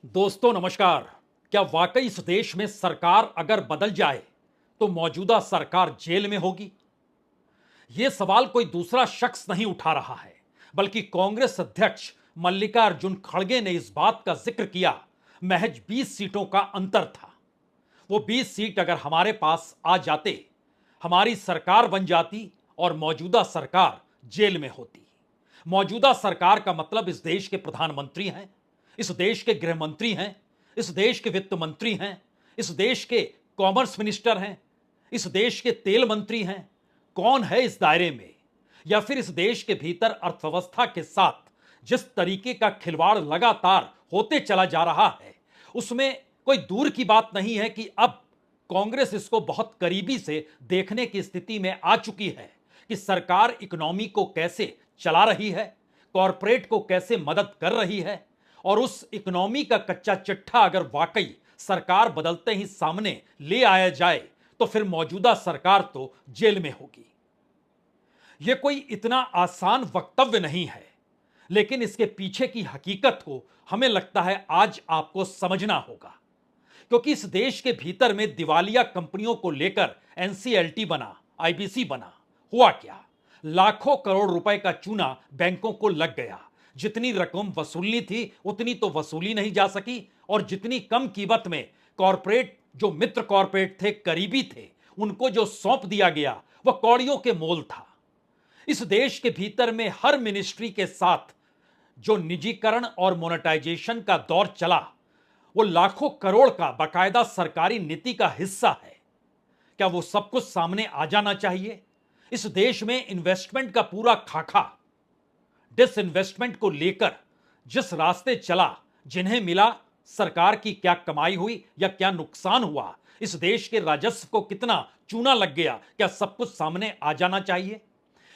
दोस्तों नमस्कार। क्या वाकई इस देश में सरकार अगर बदल जाए तो मौजूदा सरकार जेल में होगी? यह सवाल कोई दूसरा शख्स नहीं उठा रहा है, बल्कि कांग्रेस अध्यक्ष मल्लिकार्जुन खड़गे ने इस बात का जिक्र किया। महज 20 सीटों का अंतर था। वो 20 सीट अगर हमारे पास आ जाते, हमारी सरकार बन जाती और मौजूदा सरकार जेल में होती। मौजूदा सरकार का मतलब इस देश के प्रधानमंत्री हैं, इस देश के गृह मंत्री हैं, इस देश के वित्त मंत्री हैं, इस देश के कॉमर्स मिनिस्टर हैं, इस देश के तेल मंत्री हैं। कौन है इस दायरे में? या फिर इस देश के भीतर अर्थव्यवस्था के साथ जिस तरीके का खिलवाड़ लगातार होते चला जा रहा है, उसमें कोई दूर की बात नहीं है कि अब कांग्रेस इसको बहुत करीबी से देखने की स्थिति में आ चुकी है कि सरकार इकोनॉमी को कैसे चला रही है, कॉरपोरेट को कैसे मदद कर रही है। और उस इकोनॉमी का कच्चा चिट्ठा अगर वाकई सरकार बदलते ही सामने ले आया जाए तो फिर मौजूदा सरकार तो जेल में होगी। यह कोई इतना आसान वक्तव्य नहीं है, लेकिन इसके पीछे की हकीकत को हमें लगता है आज आपको समझना होगा। क्योंकि इस देश के भीतर में दिवालिया कंपनियों को लेकर एनसीएलटी बना, आईबीसी बना। हुआ क्या? लाखों करोड़ रुपए का चूना बैंकों को लग गया। जितनी रकम वसूलनी थी उतनी तो वसूली नहीं जा सकी, और जितनी कम कीमत में कॉरपोरेट, जो मित्र कॉरपोरेट थे, करीबी थे, उनको जो सौंप दिया गया वह कौड़ियों के मोल था। इस देश के भीतर में हर मिनिस्ट्री के साथ जो निजीकरण और मोनेटाइजेशन का दौर चला, वो लाखों करोड़ का बाकायदा सरकारी नीति का हिस्सा है। क्या वो सब कुछ सामने आ जाना चाहिए? इस देश में इन्वेस्टमेंट का पूरा खाका डिसइन्वेस्टमेंट को लेकर जिस रास्ते चला, जिन्हें मिला, सरकार की क्या कमाई हुई या क्या नुकसान हुआ, इस देश के राजस्व को कितना चूना लग गया, क्या सब कुछ सामने आ जाना चाहिए?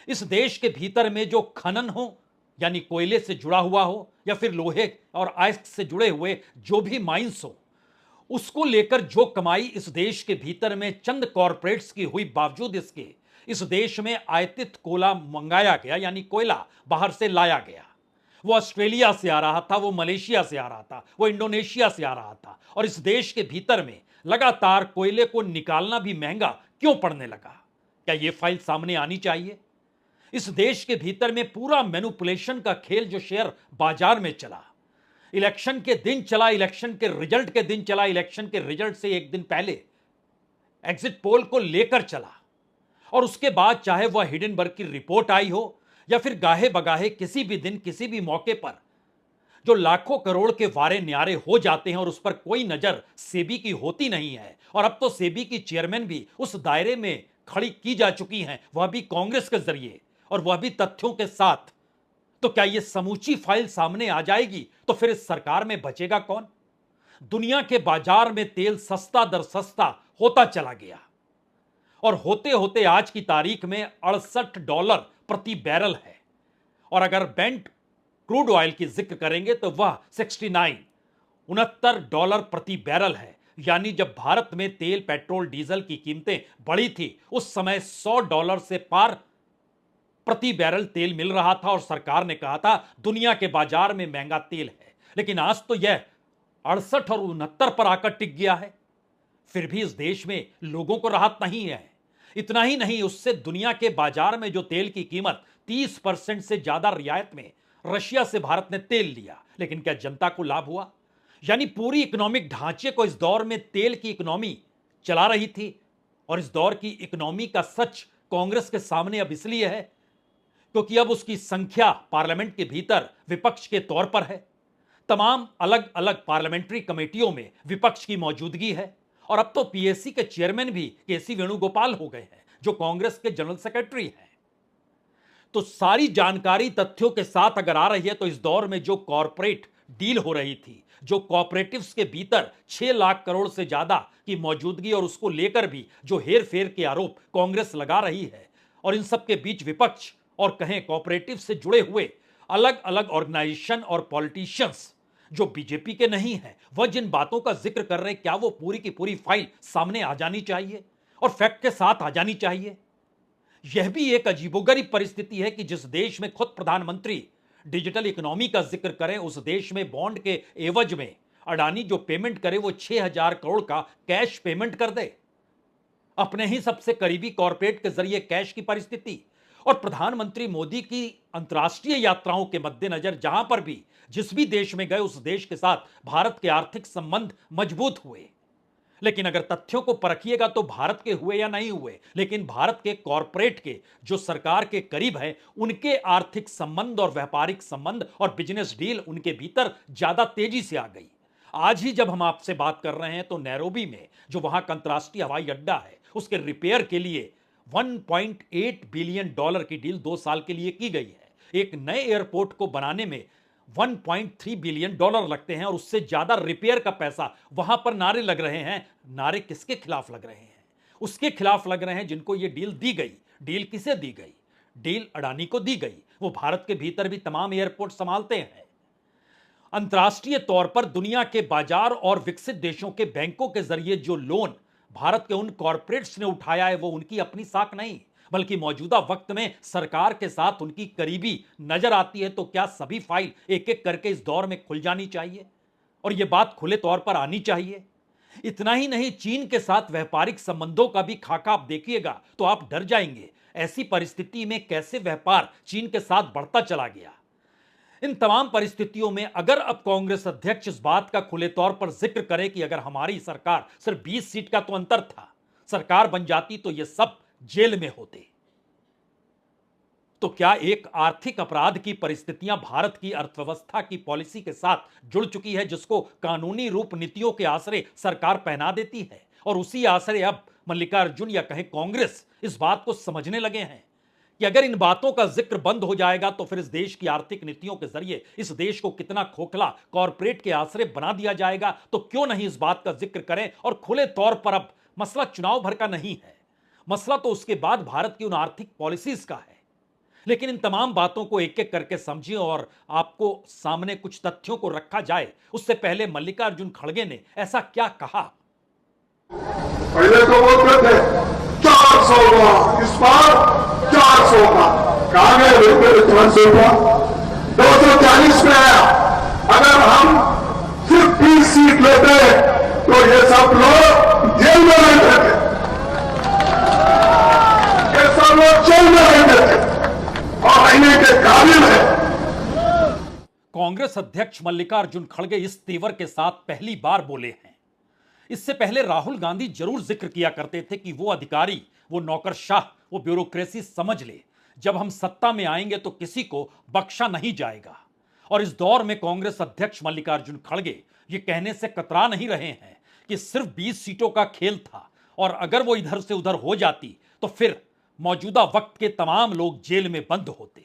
इस देश के भीतर में जो खनन हो, यानी कोयले से जुड़ा हुआ हो, या फिर लोहे और आयस्क से जुड़े हुए जो भी माइंस हो, उसको लेकर जो कमाई इस देश के भीतर में चंद कॉरपोरेट्स की हुई, बावजूद इसके इस देश में आयातित कोयला मंगाया गया, यानी कोयला बाहर से लाया गया। वो ऑस्ट्रेलिया से आ रहा था, वो मलेशिया से आ रहा था, वो इंडोनेशिया से आ रहा था, और इस देश के भीतर में लगातार कोयले को निकालना भी महंगा क्यों पड़ने लगा? क्या ये फाइल सामने आनी चाहिए? इस देश के भीतर में पूरा मैनिपुलेशन का खेल जो शेयर बाजार में चला, इलेक्शन के दिन चला, इलेक्शन के रिजल्ट के दिन चला, इलेक्शन के रिजल्ट से एक दिन पहले एग्जिट पोल को लेकर चला, और उसके बाद चाहे वह हिडेनबर्ग की रिपोर्ट आई हो या फिर गाहे बगाहे किसी भी दिन किसी भी मौके पर जो लाखों करोड़ के वारे न्यारे हो जाते हैं और उस पर कोई नजर सेबी की होती नहीं है। और अब तो सेबी की चेयरमैन भी उस दायरे में खड़ी की जा चुकी हैं, वह भी कांग्रेस के जरिए, और वह भी तथ्यों के साथ। तो क्या यह समूची फाइल सामने आ जाएगी तो फिर इस सरकार में बचेगा कौन? दुनिया के बाजार में तेल सस्ता दर सस्ता होता चला गया, और होते होते आज की तारीख में $68 प्रति बैरल है। और अगर ब्रेंट क्रूड ऑयल की जिक्र करेंगे तो वह 69 डॉलर प्रति बैरल है। यानी जब भारत में तेल, पेट्रोल, डीजल की कीमतें बढ़ी थी, उस समय $100 से पार प्रति बैरल तेल मिल रहा था, और सरकार ने कहा था दुनिया के बाजार में महंगा तेल है। लेकिन आज तो यह 68 और 69 पर आकर टिक गया है। फिर भी इस देश में लोगों को राहत नहीं है। इतना ही नहीं, उससे दुनिया के बाजार में जो तेल की कीमत 30% से ज्यादा रियायत में रशिया से भारत ने तेल लिया, लेकिन क्या जनता को लाभ हुआ? यानी पूरी इकोनॉमिक ढांचे को इस दौर में तेल की इकोनॉमी चला रही थी। और इस दौर की इकोनॉमी का सच कांग्रेस के सामने अब इसलिए है क्योंकि अब उसकी संख्या पार्लियामेंट के भीतर विपक्ष के तौर पर है। तमाम अलग अलग पार्लियामेंट्री कमेटियों में विपक्ष की मौजूदगी है, और अब तो पीएससी के चेयरमैन भी केसी वेणुगोपाल हो गए हैं, जो कांग्रेस के जनरल सेक्रेटरी हैं। तो सारी जानकारी तथ्यों के साथ अगर आ रही है, तो इस दौर में जो कॉरपोरेट डील हो रही थी, जो कॉपरेटिव्स के भीतर 6 लाख करोड़ से ज्यादा की मौजूदगी, और उसको लेकर भी जो हेर फेर के आरोप कांग्रेस लगा रही है, और इन सब के बीच विपक्ष और कहें कॉपरेटिव से जुड़े हुए अलग अलग ऑर्गेनाइजेशन और पॉलिटिशियंस जो बीजेपी के नहीं है, वह जिन बातों का जिक्र कर रहे हैं, क्या वो पूरी की पूरी फाइल सामने आ जानी चाहिए और फैक्ट के साथ आ जानी चाहिए? यह भी एक अजीबोगरीब परिस्थिति है कि जिस देश में खुद प्रधानमंत्री डिजिटल इकोनॉमी का जिक्र करें, उस देश में बॉन्ड के एवज में अडानी जो पेमेंट करे वो 6,000 करोड़ का कैश पेमेंट कर दे, अपने ही सबसे करीबी कॉरपोरेट के जरिए कैश की परिस्थिति। और प्रधानमंत्री मोदी की अंतर्राष्ट्रीय यात्राओं के मद्देनजर जहां पर भी जिस भी देश में गए उस देश के साथ भारत के आर्थिक संबंध मजबूत हुए। लेकिन अगर तथ्यों को परखिएगा तो भारत के हुए या नहीं हुए, लेकिन भारत के कॉरपोरेट के जो सरकार के करीब है उनके आर्थिक संबंध और व्यापारिक संबंध और बिजनेस डील उनके भीतर ज्यादा तेजी से आ गई। आज ही जब हम आपसे बात कर रहे हैं तो नैरोबी में जो वहां का अंतर्राष्ट्रीय हवाई अड्डा है उसके रिपेयर के लिए 1.8 बिलियन डॉलर की डील 2 साल के लिए की गई है। एक नए एयरपोर्ट को बनाने में 1.3 बिलियन डॉलर लगते हैं और उससे ज्यादा रिपेयर का पैसा वहां पर नारे लग रहे हैं। नारे किसके खिलाफ लग रहे हैं? उसके खिलाफ लग रहे हैं जिनको यह डील दी गई। डील किसे दी गई? डील अडानी को दी गई। वो भारत के भीतर भी तमाम एयरपोर्ट संभालते हैं। अंतर्राष्ट्रीय तौर पर दुनिया के बाजार और विकसित देशों के बैंकों के जरिए जो लोन भारत के उन कॉरपोरेट्स ने उठाया है वो उनकी अपनी साख नहीं, बल्कि मौजूदा वक्त में सरकार के साथ उनकी करीबी नजर आती है। तो क्या सभी फाइल एक एक करके इस दौर में खुल जानी चाहिए और यह बात खुले तौर पर आनी चाहिए? इतना ही नहीं, चीन के साथ व्यापारिक संबंधों का भी खाका आप देखिएगा तो आप डर जाएंगे। ऐसी परिस्थिति में कैसे व्यापार चीन के साथ बढ़ता चला गया। इन तमाम परिस्थितियों में अगर अब कांग्रेस अध्यक्ष इस बात का खुले तौर पर जिक्र करे कि अगर हमारी सरकार सिर्फ 20 सीट का तो अंतर था, सरकार बन जाती तो ये सब जेल में होते, तो क्या एक आर्थिक अपराध की परिस्थितियां भारत की अर्थव्यवस्था की पॉलिसी के साथ जुड़ चुकी है जिसको कानूनी रूप नीतियों के आसरे सरकार पहना देती है। और उसी आसरे अब मल्लिकार्जुन या कहें कांग्रेस इस बात को समझने लगे हैं कि अगर इन बातों का जिक्र बंद हो जाएगा तो फिर इस देश की आर्थिक नीतियों के जरिए इस देश को कितना खोखला कॉरपोरेट के आसरे बना दिया जाएगा। तो क्यों नहीं इस बात का जिक्र करें और खुले तौर पर अब मसला चुनाव भर का नहीं है, मसला तो उसके बाद भारत की उन आर्थिक पॉलिसीज का है। लेकिन इन तमाम बातों को एक एक करके समझिए और आपको सामने कुछ तथ्यों को रखा जाए। उससे पहले मल्लिकार्जुन खड़गे ने ऐसा क्या कहा? पहले तो बोलते थे 400 का, इस बार 400 का, कहा गए रुपये 300 का, 240 में आया। अगर हम सिर्फ 20 सीट लेते तो ये सब लोग जेल में रहते थे, ये सब लोग जेल में रहते थे और रहने के काबिल है। कांग्रेस अध्यक्ष मल्लिकार्जुन खड़गे इस तेवर के साथ पहली बार बोले हैं। इससे पहले राहुल गांधी जरूर जिक्र किया करते थे कि वो अधिकारी, वो नौकरशाह, वो ब्यूरोक्रेसी समझ ले, जब हम सत्ता में आएंगे तो किसी को बख्शा नहीं जाएगा। और इस दौर में कांग्रेस अध्यक्ष मल्लिकार्जुन खड़गे ये कहने से कतरा नहीं रहे हैं कि सिर्फ 20 सीटों का खेल था और अगर वो इधर से उधर हो जाती तो फिर मौजूदा वक्त के तमाम लोग जेल में बंद होते।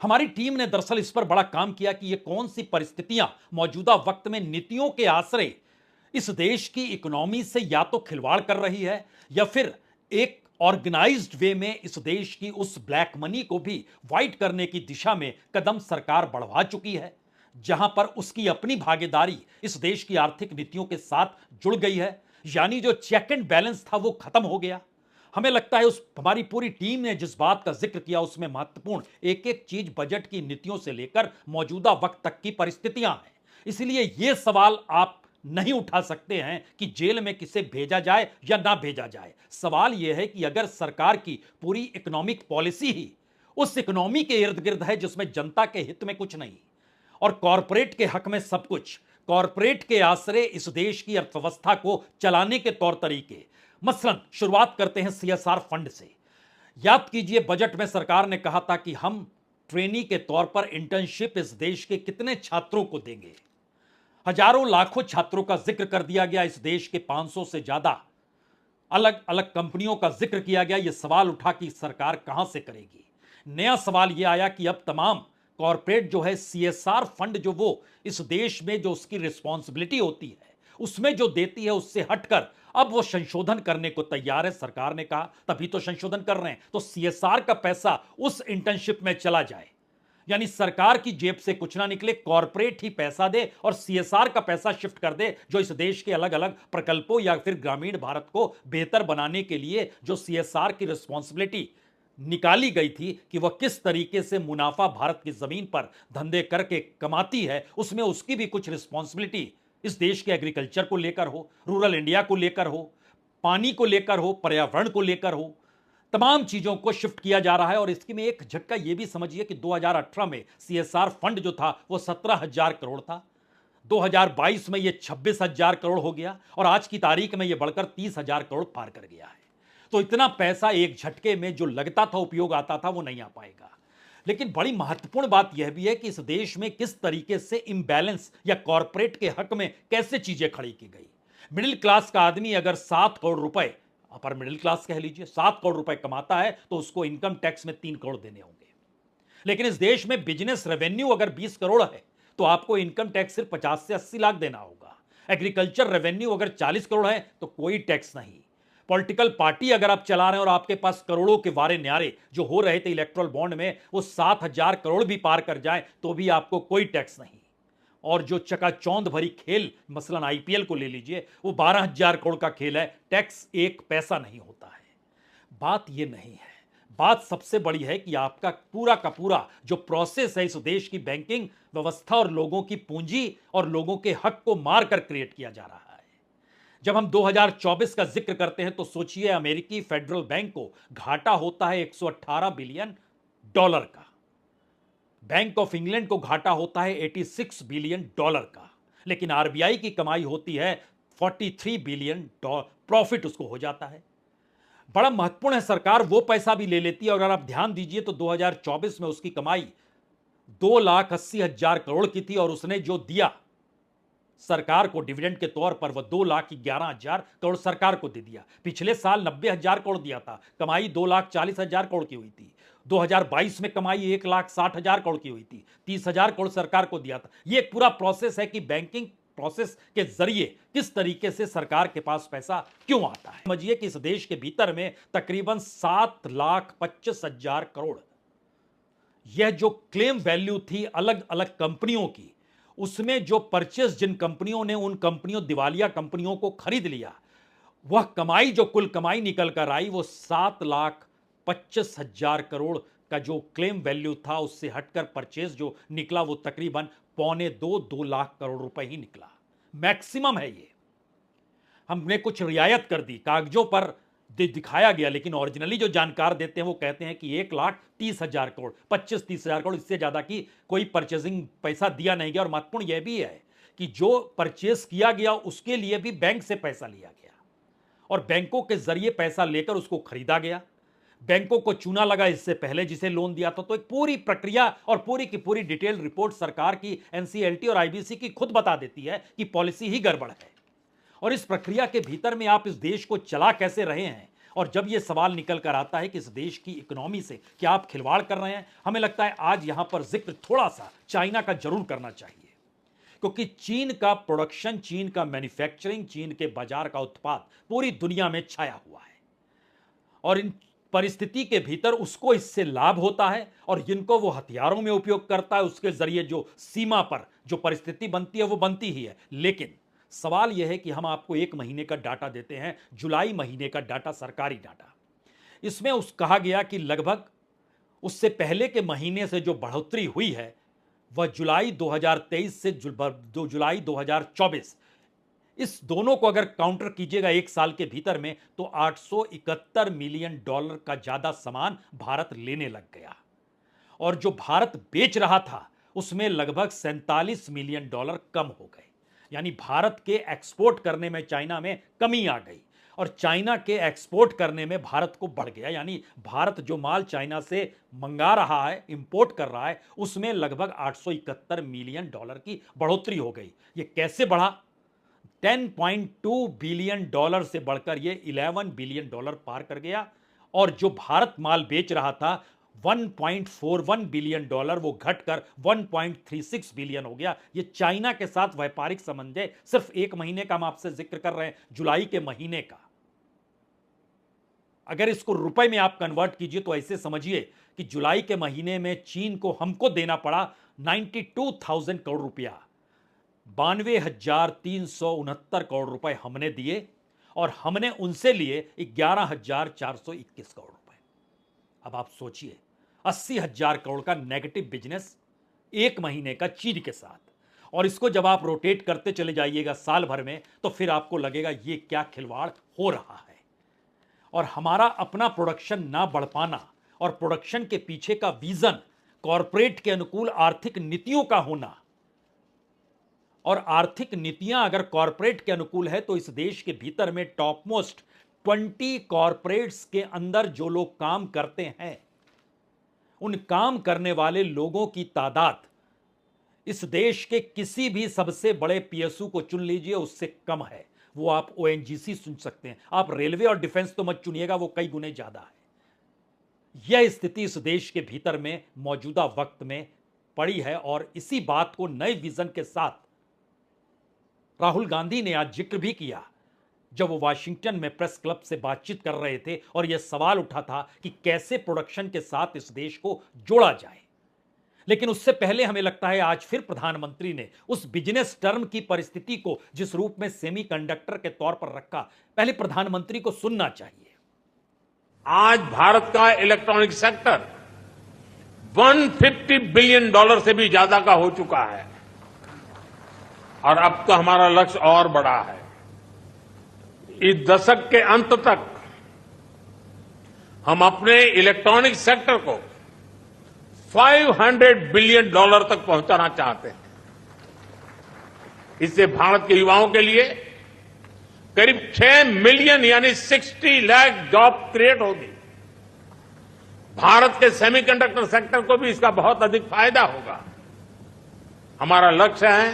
हमारी टीम ने दरअसल इस पर बड़ा काम किया कि ये कौन सी परिस्थितियां मौजूदा वक्त में नीतियों के आसरे इस देश की इकोनॉमी से या तो खिलवाड़ कर रही है या फिर एक ऑर्गेनाइज्ड वे में इस देश की उस ब्लैक मनी को भी वाइट करने की दिशा में कदम सरकार बढ़वा चुकी है, जहां पर उसकी अपनी भागीदारी इस देश की आर्थिक नीतियों के साथ जुड़ गई है। यानी जो चेक एंड बैलेंस था वो खत्म हो गया। हमें लगता है उस हमारी पूरी टीम ने जिस बात का जिक्र किया उसमें महत्वपूर्ण एक एक चीज बजट की नीतियों से लेकर मौजूदा वक्त तक की परिस्थितियां हैं। इसलिए यह सवाल आप नहीं उठा सकते हैं कि जेल में किसे भेजा जाए या ना भेजा जाए। सवाल यह है कि अगर सरकार की पूरी इकोनॉमिक पॉलिसी ही उस इकोनॉमी के इर्द गिर्द है जिसमें जनता के हित में कुछ नहीं और कॉरपोरेट के हक में सब कुछ, कॉरपोरेट के आसरे इस देश की अर्थव्यवस्था को चलाने के तौर तरीके, मसलन शुरुआत करते हैं सीएसआर फंड से। याद कीजिए बजट में सरकार ने कहा था कि हम ट्रेनी के तौर पर इंटर्नशिप इस देश के कितने छात्रों को देंगे। हजारों लाखों छात्रों का जिक्र कर दिया गया। इस देश के 500 से ज्यादा अलग अलग कंपनियों का जिक्र किया गया। यह सवाल उठा कि सरकार कहां से करेगी। नया सवाल यह आया कि अब तमाम कॉरपोरेट जो है सीएसआर फंड जो वो इस देश में जो उसकी रिस्पॉन्सिबिलिटी होती है उसमें जो देती है उससे हटकर अब वो संशोधन करने को तैयार है। सरकार ने कहा तभी तो संशोधन कर रहे हैं, तो सीएसआर का पैसा उस इंटर्नशिप में चला जाए, यानी सरकार की जेब से कुछ ना निकले, कॉरपोरेट ही पैसा दे और सीएसआर का पैसा शिफ्ट कर दे जो इस देश के अलग अलग प्रकल्पों या फिर ग्रामीण भारत को बेहतर बनाने के लिए जो सीएसआर की रिस्पॉन्सिबिलिटी निकाली गई थी कि वह किस तरीके से मुनाफा भारत की जमीन पर धंधे करके कमाती है, उसमें उसकी भी कुछ रिस्पॉन्सिबिलिटी इस देश के एग्रीकल्चर को लेकर हो, रूरल इंडिया को लेकर हो, पानी को लेकर हो, पर्यावरण को लेकर हो, तमाम चीजों को शिफ्ट किया जा रहा है। और इसकी में एक झटका यह भी समझिए कि 2018 में सीएसआर फंड जो था वो 17,000 करोड़ था, 2022 में यह 26,000 करोड़ हो गया और आज की तारीख में यह बढ़कर 30,000 करोड़ पार कर गया है। तो इतना पैसा एक झटके में जो लगता था उपयोग आता था वो नहीं आ पाएगा। लेकिन बड़ी महत्वपूर्ण बात यह भी है कि इस देश में किस तरीके से इम्बैलेंस या कॉरपोरेट के हक में कैसे चीजें खड़ी की गई। मिडिल क्लास का आदमी अगर 7 करोड़ रुपए, अपर मिडिल क्लास कह लीजिए, 7 करोड़ रुपए कमाता है तो उसको इनकम टैक्स में 3 करोड़ देने होंगे। लेकिन इस देश में बिजनेस रेवेन्यू अगर 20 करोड़ है तो आपको इनकम टैक्स सिर्फ 50 से 80 लाख देना होगा। एग्रीकल्चर रेवेन्यू अगर 40 करोड़ है तो कोई टैक्स नहीं। पॉलिटिकल पार्टी अगर आप चला रहे हैं और आपके पास करोड़ों के वारे न्यारे जो हो रहे थे इलेक्ट्रल बॉन्ड में, वो 7,000 करोड़ भी पार कर जाए तो भी आपको कोई टैक्स नहीं। और जो चकाचौंध भरी खेल, मसलन आईपीएल को ले लीजिए, वो 12,000 करोड़ का खेल है, टैक्स 1 पैसा नहीं होता है। बात ये नहीं है, बात सबसे बड़ी है कि आपका पूरा का पूरा जो प्रोसेस है इस देश की बैंकिंग व्यवस्था और लोगों की पूंजी और लोगों के हक को मारकर क्रिएट किया जा रहा है। जब हम 2024 का जिक्र करते हैं तो सोचिए, अमेरिकी फेडरल बैंक को घाटा होता है 118 बिलियन डॉलर का, बैंक ऑफ इंग्लैंड को घाटा होता है 86 बिलियन डॉलर का, लेकिन आरबीआई की कमाई होती है 43 बिलियन प्रॉफिट उसको हो जाता है। बड़ा महत्वपूर्ण है, सरकार वो पैसा भी ले लेती है। और अगर आप ध्यान दीजिए तो 2024 में उसकी कमाई 2,80,000 करोड़ की थी और उसने जो दिया सरकार को डिविडेंड के तौर पर वह 2,11,000 करोड़ सरकार को दे दिया। पिछले साल 90,000 करोड़ दिया था, कमाई 2,40,000 करोड़ की हुई थी। 2022 में कमाई 1,60,000 करोड़ की हुई थी, 30,000 करोड़ सरकार को दिया था। यह एक पूरा प्रोसेस है कि बैंकिंग प्रोसेस के जरिए किस तरीके से सरकार के पास पैसा क्यों आता है। समझिए कि इस देश के भीतर में तकरीबन 7,25,000 करोड़ यह जो क्लेम वैल्यू थी अलग अलग कंपनियों की, उसमें जो परचेस जिन कंपनियों ने उन कंपनियों दिवालिया कंपनियों को खरीद लिया, वह कमाई जो कुल कमाई निकल कर आई वो 7,25,000 करोड़ का जो क्लेम वैल्यू था उससे हटकर परचेस जो निकला वो तकरीबन 2 लाख करोड़ रुपए ही निकला। मैक्सिमम है ये। हमने कुछ रियायत कर दी, कागजों पर दिखाया गया, लेकिन ओरिजिनली जो जानकार देते हैं वो कहते हैं कि 1,30,000 करोड़, 25-30,000 करोड़, इससे ज्यादा की कोई परचेजिंग पैसा दिया नहीं गया। और महत्वपूर्ण यह भी है कि जो परचेस किया गया उसके लिए भी बैंक से पैसा लिया गया और बैंकों के जरिए पैसा लेकर उसको खरीदा गया। बैंकों को चुना लगा इससे पहले जिसे लोन दिया था। तो एक पूरी प्रक्रिया और पूरी की पूरी डिटेल रिपोर्ट सरकार की एनसीएलटी और आईबीसी की खुद बता देती है कि पॉलिसी ही गड़बड़ है। और इस प्रक्रिया के भीतर में आप इस देश को चला कैसे रहे हैं। और जब यह सवाल निकल कर आता है कि इस देश की इकोनॉमी से क्या आप खिलवाड़ कर रहे हैं, हमें लगता है आज यहां पर जिक्र थोड़ा सा चाइना का जरूर करना चाहिए, क्योंकि चीन का प्रोडक्शन, चीन का मैन्युफैक्चरिंग, चीन के बाजार का उत्पाद पूरी दुनिया में छाया हुआ है और इन परिस्थिति के भीतर उसको इससे लाभ होता है और जिनको वो हथियारों में उपयोग करता है उसके जरिए जो सीमा पर जो परिस्थिति बनती है वो बनती ही है। लेकिन सवाल यह है कि हम आपको 1 महीने का डाटा देते हैं, जुलाई महीने का डाटा, सरकारी डाटा। इसमें कहा गया कि लगभग उससे पहले के महीने से जो बढ़ोतरी हुई है वह जुलाई 2023 से जुलाई 2024, इस दोनों को अगर काउंटर कीजिएगा एक साल के भीतर में तो 871 मिलियन डॉलर का ज्यादा सामान भारत लेने लग गया और जो भारत बेच रहा था उसमें लगभग 47 मिलियन डॉलर कम हो गए। यानी भारत के एक्सपोर्ट करने में चाइना में कमी आ गई और चाइना के एक्सपोर्ट करने में भारत को बढ़ गया। यानी भारत जो माल चाइना से मंगा रहा है, इंपोर्ट कर रहा है, उसमें लगभग 871 मिलियन डॉलर की बढ़ोतरी हो गई। ये कैसे बढ़ा? 10.2 बिलियन डॉलर से बढ़कर ये 11 बिलियन डॉलर पार कर गया और जो भारत माल बेच रहा था 1.41 बिलियन डॉलर वो घटकर 1.36 बिलियन हो गया। ये चाइना के साथ व्यापारिक संबंध सिर्फ 1 महीने का हम आपसे जिक्र कर रहे हैं, जुलाई के महीने का। अगर इसको रुपए में आप कन्वर्ट कीजिए तो ऐसे समझिए कि जुलाई के महीने में चीन को हमको देना पड़ा 92,000 करोड़ रुपया, 92,369 करोड़ रुपए हमने दिए और हमने उनसे लिए 11,421 करोड़ रुपए। अब आप सोचिए 80,000 करोड़ का नेगेटिव बिजनेस 1 महीने का चीन के साथ। और इसको जब आप रोटेट करते चले जाइएगा साल भर में, तो फिर आपको लगेगा ये क्या खिलवाड़ हो रहा है। और हमारा अपना प्रोडक्शन ना बढ़ पाना और प्रोडक्शन के पीछे का विजन कॉरपोरेट के अनुकूल आर्थिक नीतियों का होना, और आर्थिक नीतियां अगर कॉरपोरेट के अनुकूल है तो इस देश के भीतर में टॉप मोस्ट 20 कॉरपोरेट्स के अंदर जो लोग काम करते हैं, उन काम करने वाले लोगों की तादाद इस देश के किसी भी सबसे बड़े पीएसयू को चुन लीजिए उससे कम है। वो आप ओएनजीसी चुन सकते हैं, आप रेलवे और डिफेंस तो मत चुनिएगा, वो कई गुने ज्यादा है। यह स्थिति इस देश के भीतर में मौजूदा वक्त में पड़ी है, और इसी बात को नए विजन के साथ राहुल गांधी ने आज जिक्र भी किया जब वो वाशिंगटन में प्रेस क्लब से बातचीत कर रहे थे, और यह सवाल उठा था कि कैसे प्रोडक्शन के साथ इस देश को जोड़ा जाए। लेकिन उससे पहले हमें लगता है आज फिर प्रधानमंत्री ने उस बिजनेस टर्म की परिस्थिति को जिस रूप में सेमीकंडक्टर के तौर पर रखा, पहले प्रधानमंत्री को सुनना चाहिए। आज भारत का इलेक्ट्रॉनिक सेक्टर $150 बिलियन से भी ज्यादा का हो चुका है, और अब तो हमारा लक्ष्य और बड़ा है। इस दशक के अंत तक हम अपने इलेक्ट्रॉनिक सेक्टर को $500 बिलियन तक पहुंचाना चाहते हैं। इससे भारत के युवाओं के लिए करीब 6 मिलियन यानी 60 लाख जॉब क्रिएट होगी। भारत के सेमीकंडक्टर सेक्टर को भी इसका बहुत अधिक फायदा होगा। हमारा लक्ष्य है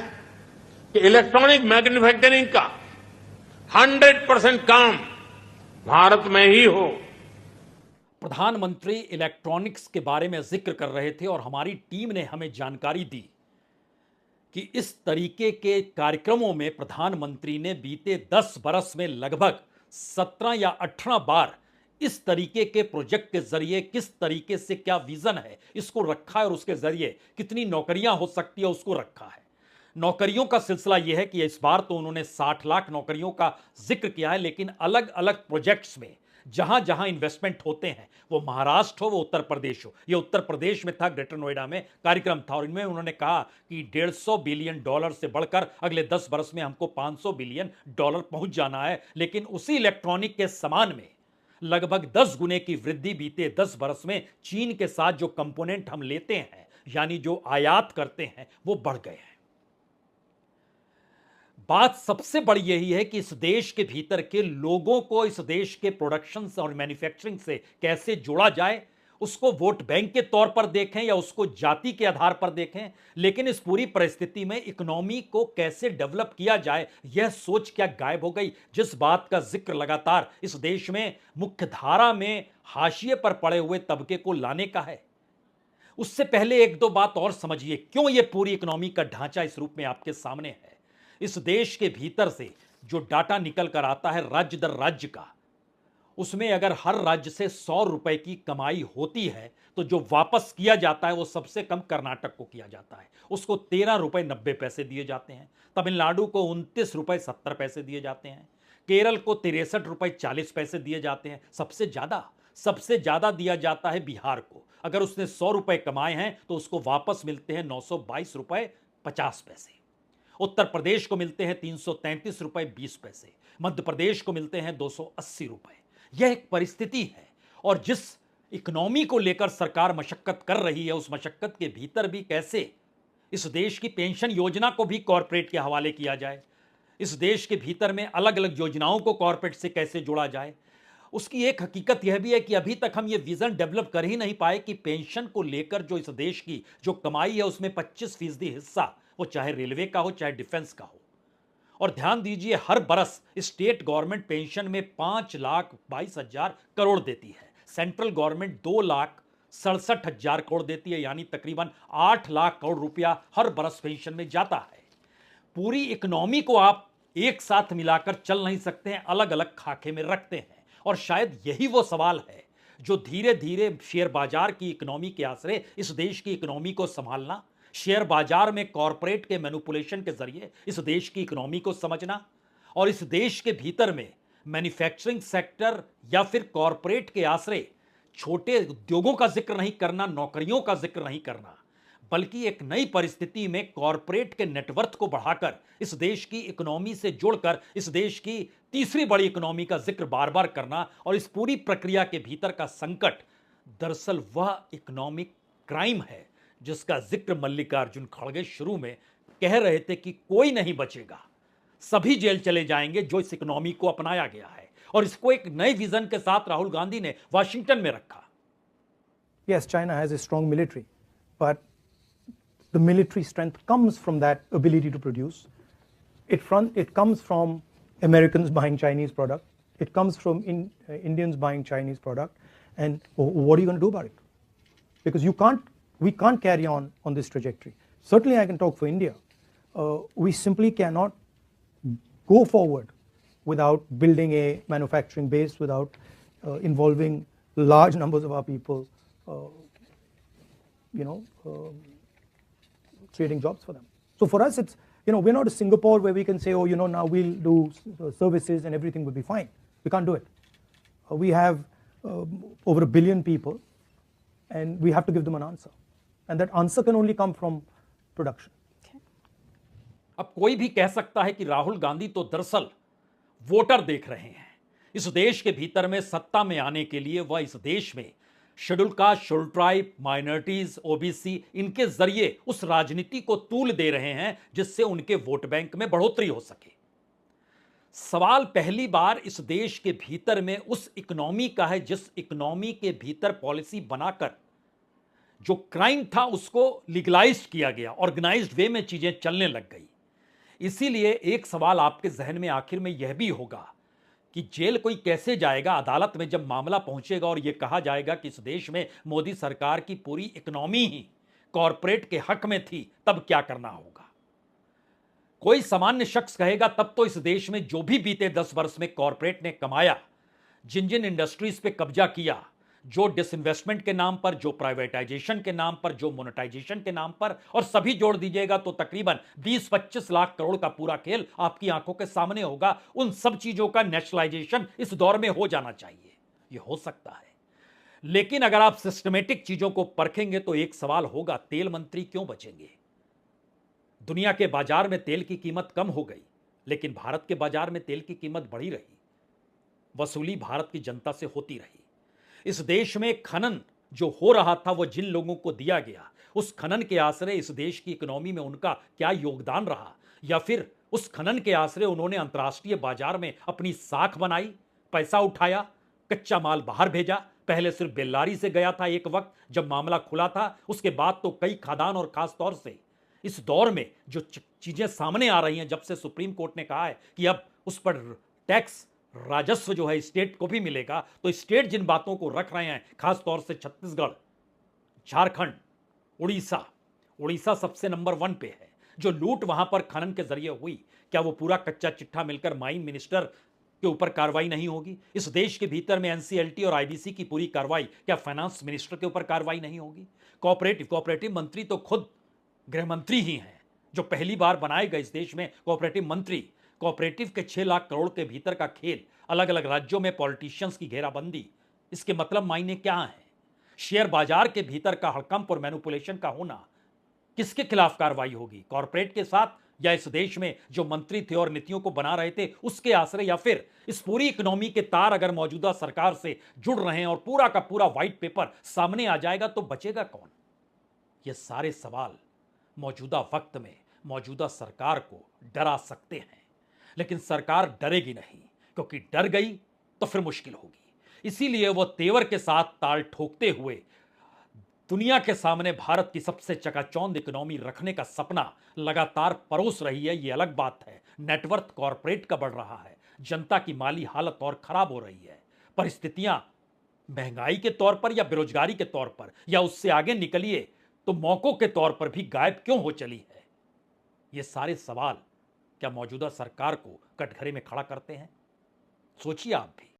कि इलेक्ट्रॉनिक मैन्युफैक्चरिंग का 100% काम भारत में ही हो। प्रधानमंत्री इलेक्ट्रॉनिक्स के बारे में जिक्र कर रहे थे, और हमारी टीम ने हमें जानकारी दी कि इस तरीके के कार्यक्रमों में प्रधानमंत्री ने बीते 10 बरस में लगभग 17 या 18 बार इस तरीके के प्रोजेक्ट के जरिए किस तरीके से क्या विजन है इसको रखा है, और उसके जरिए कितनी नौकरियां हो सकती है उसको रखा है। नौकरियों का सिलसिला यह है कि इस बार तो उन्होंने 60 लाख नौकरियों का जिक्र किया है, लेकिन अलग अलग प्रोजेक्ट्स में जहां जहां इन्वेस्टमेंट होते हैं, वो महाराष्ट्र हो वो उत्तर प्रदेश हो। ये उत्तर प्रदेश में था, ग्रेटर नोएडा में कार्यक्रम था, और इनमें उन्होंने कहा कि $150 बिलियन से बढ़कर अगले 10 बरस में हमको $500 बिलियन पहुंच जाना है। लेकिन उसी इलेक्ट्रॉनिक के समान में लगभग 10 गुने की वृद्धि बीते 10 बरस में चीन के साथ जो कंपोनेंट हम लेते हैं, यानी जो आयात करते हैं, वो बढ़ गए हैं। बात सबसे बड़ी यही है कि इस देश के भीतर के लोगों को इस देश के प्रोडक्शन और मैन्युफैक्चरिंग से कैसे जोड़ा जाए, उसको वोट बैंक के तौर पर देखें या उसको जाति के आधार पर देखें, लेकिन इस पूरी परिस्थिति में इकोनॉमी को कैसे डेवलप किया जाए, यह सोच क्या गायब हो गई। जिस बात का जिक्र लगातार इस देश में मुख्य धारा में हाशिए पर पड़े हुए तबके को लाने का है, उससे पहले एक दो बात और समझिए क्यों यह पूरी इकोनॉमी का ढांचा इस रूप में आपके सामने है। इस देश के भीतर से जो डाटा निकल कर आता है राज्य दर राज्य का, उसमें अगर हर राज्य से 100 रुपए की कमाई होती है तो जो वापस किया जाता है वो सबसे कम कर्नाटक को किया जाता है, उसको 13 रुपए 90 पैसे दिए जाते हैं। तमिलनाडु को 29 रुपए 70 पैसे दिए जाते हैं। केरल को 63 रुपए 40 पैसे दिए जाते हैं। सबसे ज्यादा दिया जाता है बिहार को। अगर उसने 100 रुपए कमाए हैं तो उसको वापस मिलते हैं 922 रुपए 50 पैसे। उत्तर प्रदेश को मिलते हैं 333 रुपए 20 पैसे। मध्य प्रदेश को मिलते हैं 280 रुपए। यह एक परिस्थिति है, और जिस इकोनॉमी को लेकर सरकार मशक्कत कर रही है, उस मशक्कत के भीतर भी कैसे इस देश की पेंशन योजना को भी कॉरपोरेट के हवाले किया जाए, इस देश के भीतर में अलग अलग योजनाओं को कॉरपोरेट से कैसे जोड़ा जाए। उसकी एक हकीकत यह भी है कि अभी तक हम ये विजन डेवलप कर ही नहीं पाए कि पेंशन को लेकर जो इस देश की जो कमाई है उसमें 25% हिस्सा, वो चाहे रेलवे का हो चाहे डिफेंस का हो। और ध्यान दीजिए, हर बरस स्टेट गवर्नमेंट पेंशन में 5,22,000 करोड़ देती है, सेंट्रल गवर्नमेंट 2,67,000 करोड़ देती है, यानी तकरीबन 8 लाख करोड़ रुपया हर बरस पेंशन में जाता है। पूरी इकोनॉमी को आप एक साथ मिलाकर चल नहीं सकते हैं, अलग अलग खाके में रखते हैं। और शायद यही वो सवाल है जो धीरे धीरे शेयर बाजार की इकोनॉमी के आसरे इस देश की इकोनॉमी को संभालना, शेयर बाजार में कॉरपोरेट के मैनिपुलेशन के जरिए इस देश की इकोनॉमी को समझना, और इस देश के भीतर में मैन्युफैक्चरिंग सेक्टर या फिर कॉरपोरेट के आसरे छोटे उद्योगों का जिक्र नहीं करना, नौकरियों का जिक्र नहीं करना, बल्कि एक नई परिस्थिति में कॉरपोरेट के नेटवर्थ को बढ़ाकर इस देश की इकोनॉमी से जोड़कर इस देश की तीसरी बड़ी इकोनॉमी का जिक्र बार बार करना और इस पूरी प्रक्रिया के भीतर का संकट दरअसल वह इकोनॉमिक क्राइम है जिसका जिक्र मल्लिकार्जुन खड़गे शुरू में कह रहे थे कि कोई नहीं बचेगा, सभी जेल चले जाएंगे जो इस इकोनॉमी को अपनाया गया है। और इसको एक नए विजन के साथ राहुल गांधी ने वाशिंगटन में रखा। Yes, China has a strong military, but the military strength comes from that ability to produce. It comes from Americans buying Chinese product. It comes from Indians buying Chinese product. And what are you going to do about it? Because we can't carry on this trajectory. Certainly I can talk for India. We simply cannot go forward without building a manufacturing base, without involving large numbers of our people, creating jobs for them. So for us, it's, we're not a Singapore where we can say, oh, now we'll do services and everything will be fine. We can't do it. We have over 1 billion people, and we have to give them an answer. And that answer can only come from production. अब कोई भी कह सकता है कि राहुल गांधी तो दरअसल voter देख रहे हैं। इस देश के भीतर में सत्ता में आने के लिए वह इस देश में schedule caste, schedule tribe, minorities, OBC, इनके जरिए उस राजनीति को तूल दे रहे हैं जिससे उनके वोट बैंक में बढ़ोतरी हो सके। सवाल पहली बार इस देश के भीतर में उस इकोनॉमी का है जिस इकोनॉमी के भीतर पॉलिसी बनाकर जो क्राइम था उसको लीगलाइज किया गया, ऑर्गेनाइज्ड वे में चीजें चलने लग गई। इसीलिए एक सवाल आपके जहन में आखिर में यह भी होगा कि जेल कोई कैसे जाएगा। अदालत में जब मामला पहुंचेगा और यह कहा जाएगा कि इस देश में मोदी सरकार की पूरी इकोनॉमी ही कॉरपोरेट के हक में थी, तब क्या करना होगा। कोई सामान्य शख्स कहेगा तब तो इस देश में जो भी बीते 10 वर्ष में कॉरपोरेट ने कमाया, जिन जिन इंडस्ट्रीज पे कब्जा किया, जो डिसइन्वेस्टमेंट के नाम पर, जो प्राइवेटाइजेशन के नाम पर, जो मोनेटाइजेशन के नाम पर, और सभी जोड़ दीजिएगा तो तकरीबन 20-25 लाख करोड़ का पूरा खेल आपकी आंखों के सामने होगा। उन सब चीजों का नेशनलाइजेशन इस दौर में हो जाना चाहिए। यह हो सकता है, लेकिन अगर आप सिस्टमेटिक चीजों को परखेंगे तो एक सवाल होगा, तेल मंत्री क्यों बचेंगे। दुनिया के बाजार में तेल की कीमत कम हो गई, लेकिन भारत के बाजार में तेल की कीमत बढ़ी रही। वसूली भारत की जनता से होती रही। इस देश में खनन जो हो रहा था वो जिन लोगों को दिया गया, उस खनन के आश्रय इस देश की इकोनॉमी में उनका क्या योगदान रहा, या फिर उस खनन के आश्रय उन्होंने अंतर्राष्ट्रीय बाजार में अपनी साख बनाई, पैसा उठाया, कच्चा माल बाहर भेजा। पहले सिर्फ बेल्लारी से गया था एक वक्त जब मामला खुला था, उसके बाद तो कई खादान, और खास तौर से इस दौर में जो चीजें सामने आ रही हैं, जब से सुप्रीम कोर्ट ने कहा है कि अब उस पर टैक्स, राजस्व जो है स्टेट को भी मिलेगा, तो स्टेट जिन बातों को रख रहे हैं, खास तौर से छत्तीसगढ़, झारखंड, उड़ीसा सबसे नंबर 1 पे है। जो लूट वहां पर खनन के जरिए हुई, क्या वो पूरा कच्चा चिट्ठा मिलकर माइन मिनिस्टर के ऊपर कार्रवाई नहीं होगी। इस देश के भीतर में एनसीएलटी और आईबीसी की पूरी कार्रवाई क्या फाइनेंस मिनिस्टर के ऊपर कार्रवाई नहीं होगी। कोऑपरेटिव मंत्री तो खुद गृह मंत्री ही हैं, जो पहली बार बनाए गए इस देश में कोऑपरेटिव मंत्री। कोऑपरेटिव के 6 लाख करोड़ के भीतर का खेल, अलग अलग राज्यों में पॉलिटिशियंस की घेराबंदी, इसके मतलब मायने क्या है। शेयर बाजार के भीतर का हड़कंप और मैनिपुलेशन का होना, किसके खिलाफ कार्रवाई होगी, कॉर्पोरेट के साथ, या इस देश में जो मंत्री थे और नीतियों को बना रहे थे उसके आश्रय, या फिर इस पूरी इकोनॉमी के तार अगर मौजूदा सरकार से जुड़ रहे हैं और पूरा का पूरा व्हाइट पेपर सामने आ जाएगा तो बचेगा कौन। ये सारे सवाल मौजूदा वक्त में मौजूदा सरकार को डरा सकते हैं, लेकिन सरकार डरेगी नहीं, क्योंकि डर गई तो फिर मुश्किल होगी। इसीलिए वो तेवर के साथ ताल ठोकते हुए दुनिया के सामने भारत की सबसे चकाचौंध इकोनॉमी रखने का सपना लगातार परोस रही है। ये अलग बात है, नेटवर्थ कॉरपोरेट का बढ़ रहा है, जनता की माली हालत और खराब हो रही है। परिस्थितियां महंगाई के तौर पर या बेरोजगारी के तौर पर, या उससे आगे निकलिए तो मौकों के तौर पर भी गायब क्यों हो चली है। ये सारे सवाल क्या मौजूदा सरकार को कटघरे में खड़ा करते हैं। सोचिए आप भी।